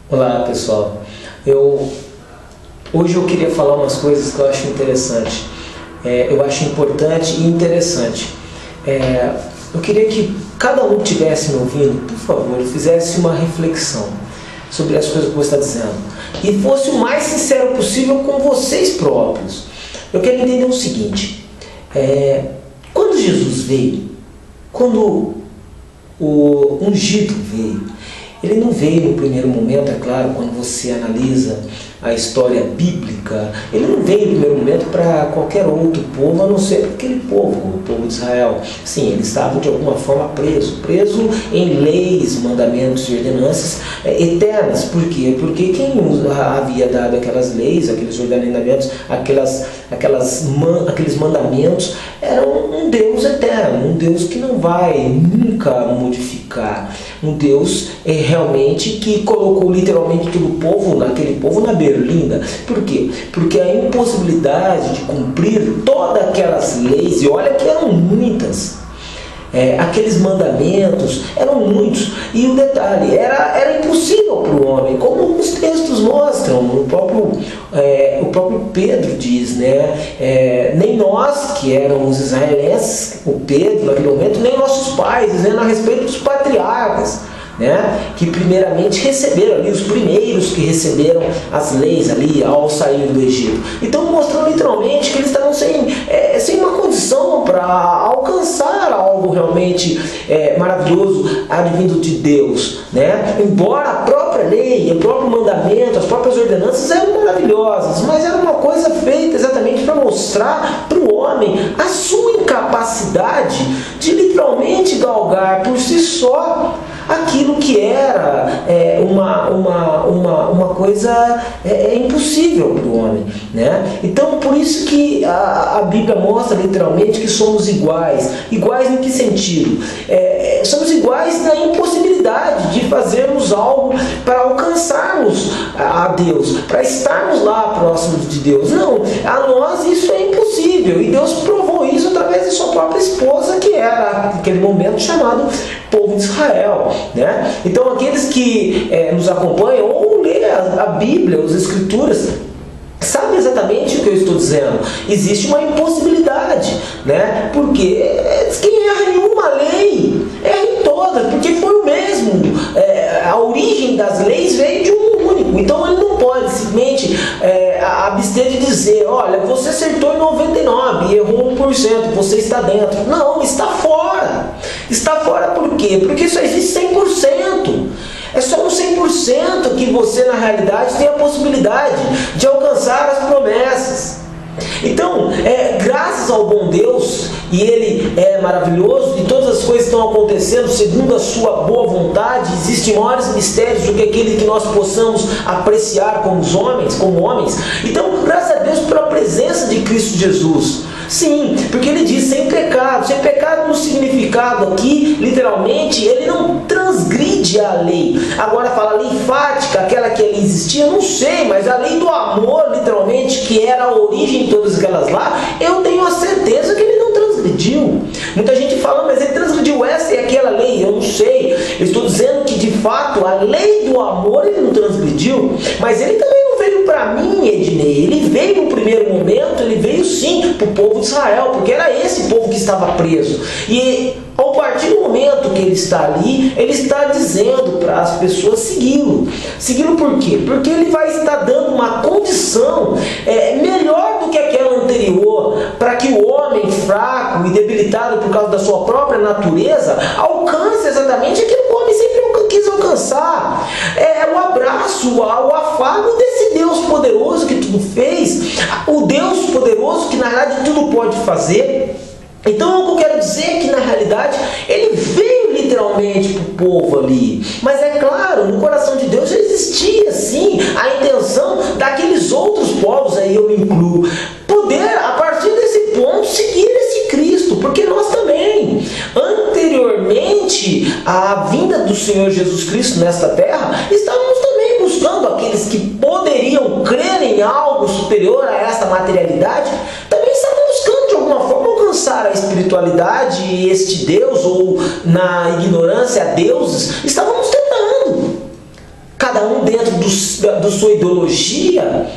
Olá pessoal, hoje eu queria falar umas coisas que eu acho interessante, eu acho importante e interessante. Eu queria que cada um que estivesse me ouvindo, por favor, fizesse uma reflexão sobre as coisas que você está dizendo e fosse o mais sincero possível com vocês próprios. Eu quero entender o seguinte: quando Jesus veio, quando o ungido veio, ele não veio no primeiro momento, é claro, quando você analisa a história bíblica, ele não veio no primeiro momento para qualquer outro povo, a não ser aquele povo, o povo de Israel. Sim, ele estava de alguma forma preso em leis, mandamentos e ordenanças eternas. Por quê? Porque quem havia dado aquelas leis, aqueles ordenamentos, aqueles mandamentos, era um Deus eterno, um Deus que não vai nunca modificar, um Deus realmente que colocou literalmente todo o povo, naquele povo, na berlinda. Por quê? Porque a impossibilidade de cumprir todas aquelas leis, e olha que eram muitas, aqueles mandamentos eram muitos, e o detalhe, era impossível para o homem, como os textos mostram, o próprio Pedro diz, nem nós que éramos israelenses, o Pedro naquele momento, nem nossos pais, dizendo a respeito dos patriarcas, que primeiramente receberam ali, os primeiros que receberam as leis ali ao sair do Egito. Então mostrando literalmente que eles estavam sem uma condição para alcançar algo realmente maravilhoso advindo de Deus, embora a própria lei, o próprio mandamento, as próprias ordenanças eram maravilhosas, mas era uma coisa feita exatamente para mostrar para o homem a sua incapacidade de literalmente galgar por si só aquilo que era uma coisa impossível para o homem, Então, por isso que a Bíblia mostra literalmente que somos iguais. Iguais em que sentido? Somos iguais na impossibilidade de fazermos algo para alcançarmos a Deus, para estarmos lá próximos de Deus. Não, a nós isso é impossível, e Deus provou isso através de sua própria esposa, que era naquele momento chamado povo de Israel. Então aqueles que nos acompanham ou lê a Bíblia, as Escrituras, sabem exatamente o que eu estou dizendo. Existe uma impossibilidade, porque quem erra em uma lei erra em todas, porque foi o mesmo. A origem das leis veio de um único. Então ele não pode simplesmente abster de dizer: olha, você acertou em 99 e errou 1%, você está dentro. Não, está fora. Está fora por quê? Porque só existe 100%. É só um 100% que você, na realidade, tem a possibilidade de alcançar as promessas. Então, graças ao bom Deus, e Ele é maravilhoso, e todas as coisas estão acontecendo segundo a sua boa vontade, existem maiores mistérios do que aquele que nós possamos apreciar como homens. Então, graças a Deus pela presença de Cristo Jesus. Sim, porque ele diz sem pecado. Sem pecado no significado aqui, literalmente, ele não transgride a lei. Agora fala a lei fática, aquela que ali existia, não sei, mas a lei do amor, literalmente, que era a origem de todas aquelas lá, eu tenho a certeza que ele não transgrediu. Muita gente fala: mas ele transgrediu essa e aquela lei. Eu não sei, eu estou dizendo que de fato a lei do amor ele não transgrediu, mas ele também não veio para mim, Ednei. Ele veio no primeiro momento, ele veio sim para o povo de Israel, porque era esse povo que estava preso. E ao partir do momento que ele está ali, ele está dizendo para as pessoas segui-lo. Segui-lo por quê? Porque ele vai estar dando uma condição melhor do que aquela anterior, para que o homem fraco e debilitado por causa da sua própria natureza alcance exatamente aquilo que o homem sempre quis alcançar. O abraço, o afago desse Deus poderoso que tudo fez, o Deus poderoso que na verdade tudo pode fazer. Então o que eu quero dizer é que na realidade ele veio literalmente para o povo ali, mas é claro, no coração de Deus já existia sim a intenção daqueles outros povos, aí eu me incluo, poder a partir desse ponto seguir esse Cristo, porque nós também, anteriormente à vinda do Senhor Jesus Cristo nesta terra, estávamos também buscando aqueles que poderiam crer em algo superior a esta materialidade, também estavam buscando de alguma forma alcançar a espiritualidade e este Deus, ou na ignorância a deuses, estávamos tentando. Cada um dentro sua ideologia,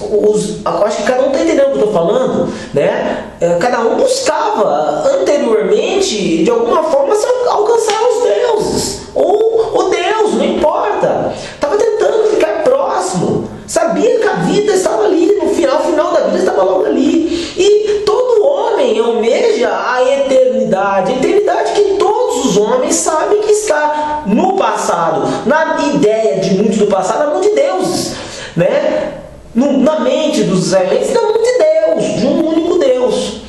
eu acho que cada um está entendendo o que eu estou falando, né? Cada um buscava anteriormente, de alguma forma, alcançar os deuses, ou o Deus, não importa. Estava tentando ficar próximo, sabia que a vida estava ali, no final da vida estava logo ali. E todo homem almeja a eternidade que todos os homens sabem que está no passado, na ideia de muitos do passado, na mão de deuses, né? Na mente dos israelitas, na mão de Deus, de um único Deus,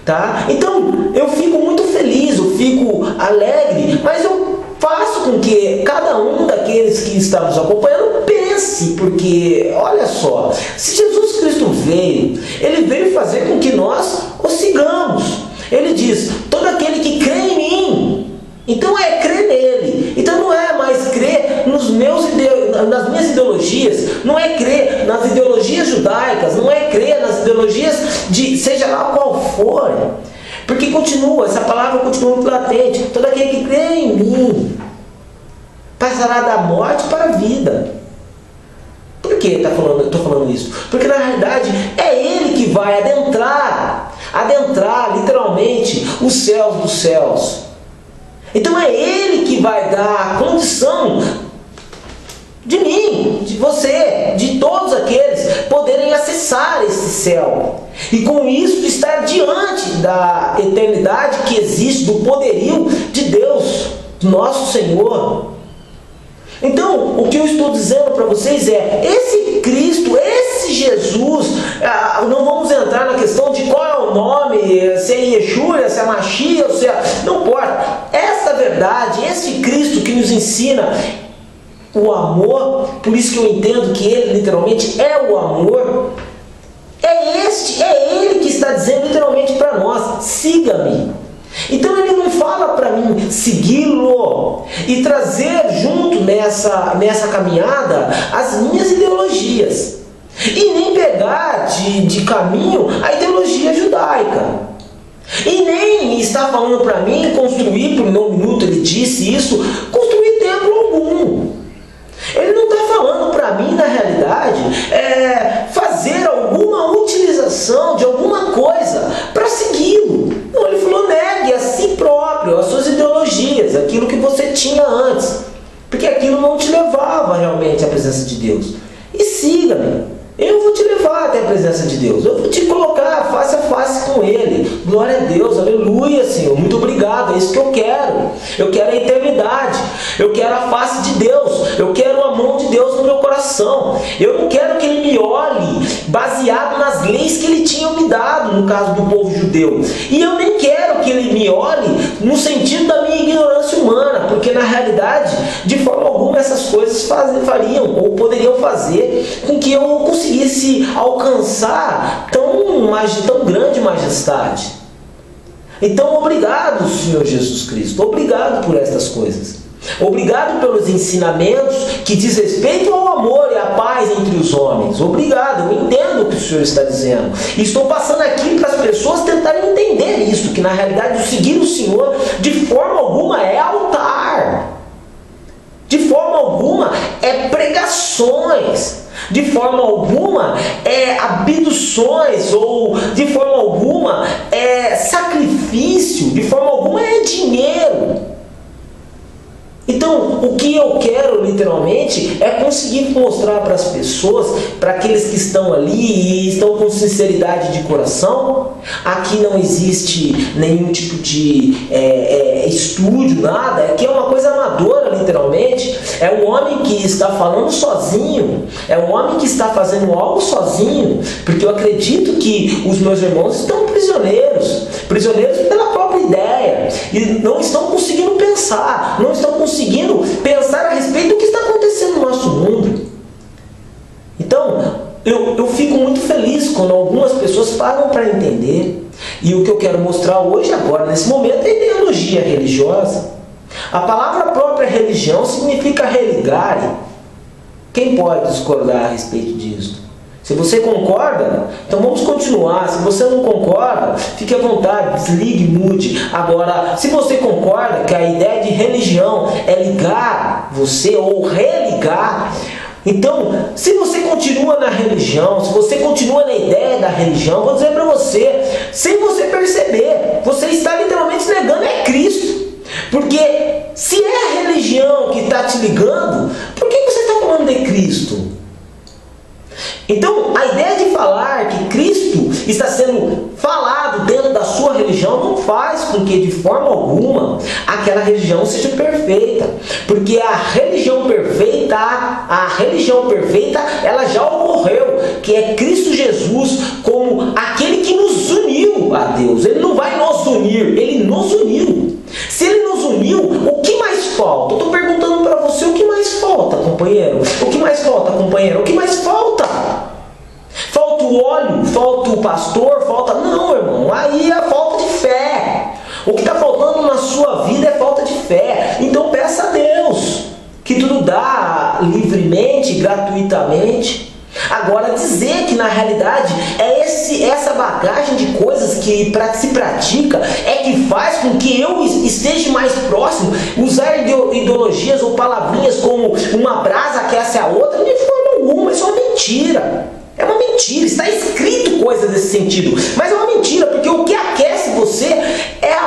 tá? Então eu fico muito feliz, eu fico alegre, mas eu faço com que cada um daqueles que está nos acompanhando pense, porque olha só, se Jesus Cristo veio, ele veio fazer com que nós o sigamos. Ele diz: todo aquele que crê em mim, então é crer nele. Então não é mais crer nas minhas ideologias, não é crer nas ideologias judaicas, não é crer nas ideologias de seja lá qual for. Porque essa palavra continua muito latente. Todo aquele que crê em mim passará da morte para a vida. Por que estou falando isso? Porque na realidade é ele que vai adentrar literalmente os céus dos céus. Então é ele que vai dar a condição de mim, de você, de todos aqueles poderem acessar esse céu. E com isso estar diante da eternidade que existe, do poderio de Deus, nosso Senhor. Então, o que eu estou dizendo para vocês é, esse Cristo, esse Jesus, não vamos entrar na questão de qual é o nome, se é Yeshua, se é Mashiach, se é... não importa. Essa verdade, esse Cristo que nos ensina o amor, por isso que eu entendo que ele literalmente é o amor, é ele que está dizendo literalmente para nós: siga-me. Então ele não fala para mim segui-lo e trazer junto nessa caminhada as minhas ideologias, e nem pegar de caminho a ideologia judaica, e nem está falando para mim construir, por um minuto ele disse isso, construir templo algum. Ele não está falando para mim, na realidade, fazer alguma utilização de alguma coisa para segui-lo. Não, ele falou: negue a si próprio, as suas ideologias, aquilo que você tinha antes, porque aquilo não te levava realmente à presença de Deus. E siga-me. Eu vou te levar até a presença de Deus. Eu vou te colocar face a face com Ele. Glória a Deus, aleluia, Senhor. Muito obrigado, é isso que eu quero. Eu quero a eternidade. Eu quero a face de Deus. Eu quero a mão de Deus no meu coração. Eu não quero que Ele me olhe baseado nas leis que Ele tinha me dado, no caso do povo judeu. E eu nem quero que Ele me olhe no sentido da minha ignorância humana, porque na realidade, de forma alguma, essas coisas fariam ou poderiam fazer com que eu conseguisse alcançar tão grande majestade. Então, obrigado, Senhor Jesus Cristo. Obrigado por estas coisas. Obrigado pelos ensinamentos que diz respeito ao amor e à paz entre os homens. Obrigado, eu entendo o que o Senhor está dizendo. E estou passando aqui para as pessoas tentarem entender isso, que na realidade o seguir o Senhor de forma alguma é altar. De forma alguma é pregações. De forma alguma é abduções, ou de forma alguma é sacrifício, de forma alguma é dinheiro. Então, o que eu quero literalmente é conseguir mostrar para as pessoas, para aqueles que estão ali e estão com sinceridade de coração, aqui não existe nenhum tipo de estúdio, nada, aqui é uma coisa amadora literalmente, é um homem que está falando sozinho, é um homem que está fazendo algo sozinho, porque eu acredito que os meus irmãos estão prisioneiros pela própria ideia, e não estão conseguindo pensar, não estão conseguindo pensar a respeito do que está acontecendo no nosso mundo. Então, eu fico muito feliz quando algumas pessoas param para entender. E o que eu quero mostrar hoje, agora, nesse momento, é ideologia religiosa. A palavra própria religião significa religare. Quem pode discordar a respeito disso? Se você concorda, então vamos continuar. Se você não concorda, fique à vontade, desligue, mude. Agora, se você concorda que a ideia de religião é ligar você ou religar Então, se você continua na religião, se você continua na ideia da religião, vou dizer para você, sem você perceber, você está literalmente negando é Cristo. Porque se é a religião que está te ligando, por que você está falando de Cristo? Então, a ideia de falar que Cristo está sendo falado dentro da sua religião não faz com que, de forma alguma, aquela religião seja perfeita. Porque a religião perfeita, ela já ocorreu, que é Cristo Jesus como aquele que nos uniu a Deus. Ele não vai nos unir, Ele nos uniu. Se Ele nos uniu, o que mais falta? Eu estou perguntando para você, o que mais falta, companheiro? O que mais falta, companheiro? O que mais falta? Falta o óleo? Falta o pastor? Falta... Não, irmão, aí é falta de fé. O que está faltando na sua vida é falta de fé. Então peça a Deus, que tudo dá livremente, gratuitamente. Agora, dizer que na realidade é essa bagagem de coisas que se pratica é que faz com que eu esteja mais próximo, usar ideologias ou palavrinhas como uma brasa aquece a outra, de forma alguma, isso é uma mentira. É uma mentira, está escrito coisas desse sentido, mas é uma mentira, porque o que aquece você é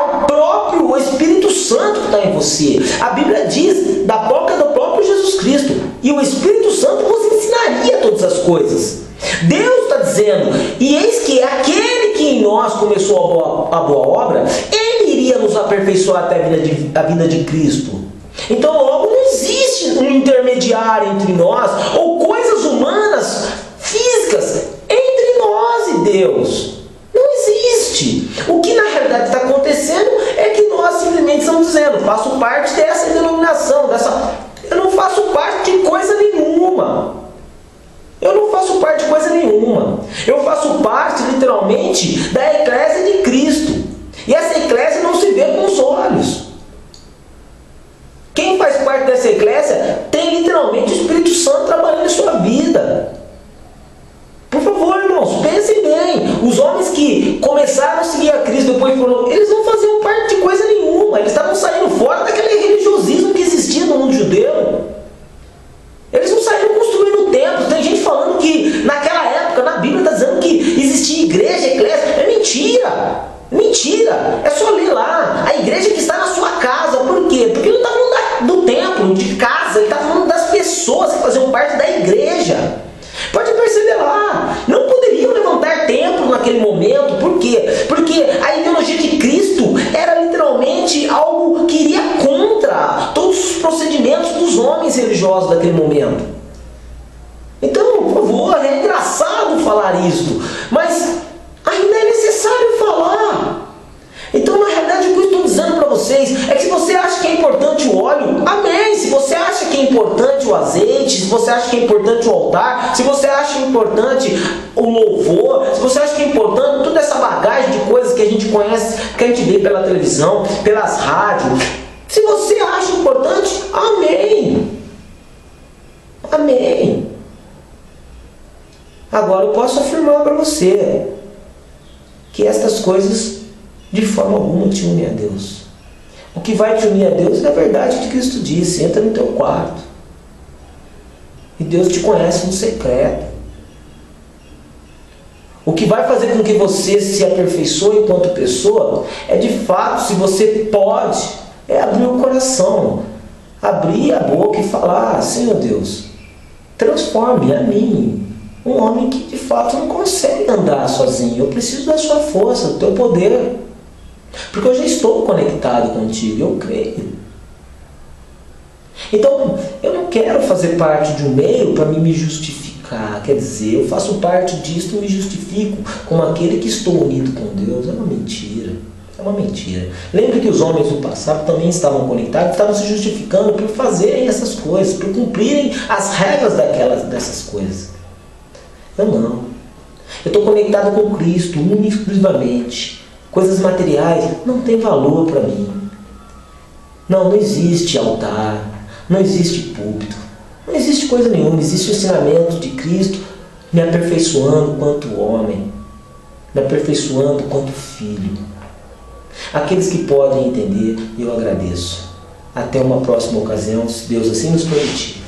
o Espírito Santo que está em você. A Bíblia diz da boca do próprio Jesus Cristo, e o Espírito Santo vos ensinaria todas as coisas. Deus está dizendo, e eis que aquele que em nós começou a boa obra, Ele iria nos aperfeiçoar até a vinda de Cristo. Então logo não existe um intermediário entre nós, ou coisas humanas, físicas, entre nós e Deus. Não existe. O que na realidade está acontecendo é que nós simplesmente estamos dizendo, faço parte dessa denominação, eu não faço parte de coisa nenhuma. Eu não faço parte de coisa nenhuma. Eu faço parte, literalmente, da eclésia de Cristo. E essa eclésia não se vê com os olhos. Quem faz parte dessa eclésia tem literalmente o Espírito Santo trabalhando em sua vida. Por favor, irmãos, pensem bem. Os homens que começaram a seguir a Cristo depois foram, eles não faziam parte de coisa nenhuma. Eles estavam saindo fora daquele religiosismo que existia no mundo judeu. Eles não saíram construindo templos. Tem gente falando que naquela época, na Bíblia está dizendo que existia igreja, eclésia. É mentira. Mentira. É só ler lá. A igreja que está na sua casa. Por quê? Porque ele não está falando do templo, de casa. Ele está falando das pessoas que faziam parte da igreja. Pode perceber lá, não poderiam levantar templo naquele momento. Por quê? Porque a ideologia de Cristo era literalmente algo que iria contra todos os procedimentos dos homens religiosos daquele momento. Então, por favor, é engraçado falar isso, mas ainda é necessário falar. Então, na realidade, o que eu estou dizendo para vocês é que se você acha que é importante o óleo, amém. Se você acha que é importante o azeite, se você acha que é importante o altar, se você acha importante o louvor, se você acha que é importante toda essa bagagem de coisas que a gente conhece, que a gente vê pela televisão, pelas rádios, se você acha importante, amém. Amém. Agora eu posso afirmar para você que estas coisas de forma alguma te une a Deus. O que vai te unir a Deus é a verdade que Cristo disse: entra no teu quarto e Deus te conhece no secreto. O que vai fazer com que você se aperfeiçoe enquanto pessoa é, de fato, se você pode, é abrir o coração, abrir a boca e falar: Senhor Deus, transforme a mim, um homem que de fato não consegue andar sozinho. Eu preciso da sua força, do teu poder, porque eu já estou conectado contigo, eu creio. Então, eu não quero fazer parte de um meio para me justificar. Quer dizer, eu faço parte disso e me justifico como aquele que estou unido com Deus. É uma mentira. É uma mentira. Lembre que os homens do passado também estavam conectados, estavam se justificando por fazerem essas coisas, por cumprirem as regras dessas coisas. Eu não. Eu estou conectado com Cristo, exclusivamente. Coisas materiais não têm valor para mim. Não existe altar, não existe púlpito, não existe coisa nenhuma. Existe o ensinamento de Cristo me aperfeiçoando quanto homem, me aperfeiçoando quanto filho. Aqueles que podem entender, eu agradeço. Até uma próxima ocasião, se Deus assim nos permitir.